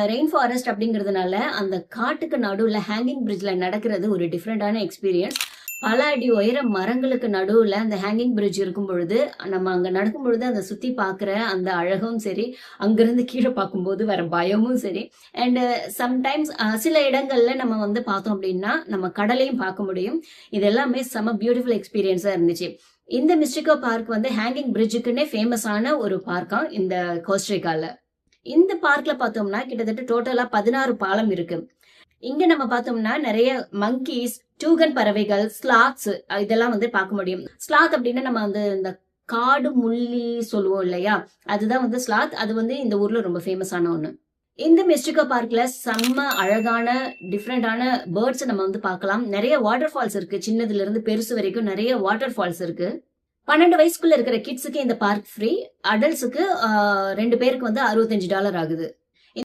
Rain forest அப்படிங்கிறதுனால அந்த காட்டுக்கு நடுவுல ஹேங்கிங் பிரிட்ஜ்ல நடக்கிறது ஒரு டிஃப்ரெண்டான எக்ஸ்பீரியன்ஸ். பல அடி உயர மரங்களுக்கு நடுவுல அந்த ஹேங்கிங் பிரிட்ஜ் இருக்கும் பொழுது, நம்ம அங்க நடக்கும் பொழுது அத சுத்தி பார்க்குற அந்த அழகும் சரி, அங்கிருந்து கீழ பார்க்கும்போது வர பயமும் சரி, அண்ட் சம்டைம்ஸ் சில இடங்கள்ல நம்ம வந்து பார்த்தோம் அப்படின்னா, நம்ம கடலையும் பார்க்க முடியும். இது எல்லாமே செம பியூட்டிஃபுல் எக்ஸ்பீரியன்ஸா இருந்துச்சு. இந்த மிஸ்டிகோ பார்க் வந்து ஹேங்கிங் பிரிட்ஜுக்குன்னே ஃபேமஸான ஒரு பார்க்காம் இந்த கோஸ்டரிக்கால. இந்த பார்க்ல பார்த்தோம்னா கிட்டத்தட்ட டோட்டலா 16 பாலம் இருக்கு. இங்க நம்ம பார்த்தோம்னா நிறைய மங்கீஸ், டூகன் பறவைகள், ஸ்லாத்ஸ் இதெல்லாம் வந்து பார்க்க முடியும். ஸ்லாத் அப்படின்னா நம்ம வந்து இந்த காடு முள்ளி சொல்லுவோம் இல்லையா, அதுதான் வந்து ஸ்லாத். அது வந்து இந்த ஊர்ல ரொம்ப ஃபேமஸான ஒண்ணு. இந்த மிஸ்டிகோ பார்க்ல செம்ம அழகான டிஃப்ரெண்டான பேர்ட்ஸ் நம்ம வந்து பார்க்கலாம். நிறைய வாட்டர் ஃபால்ஸ் இருக்கு. சின்னதுல இருந்து பெருசு வரைக்கும் நிறைய வாட்டர் ஃபால்ஸ் இருக்கு. 12 வயசுக்குள்ள இருக்கிற கிட்ஸுக்கு இந்த பார்க் ஃப்ரீ. அடல்ட்ஸுக்கு 2 பேருக்கு வந்து $65 ஆகுது.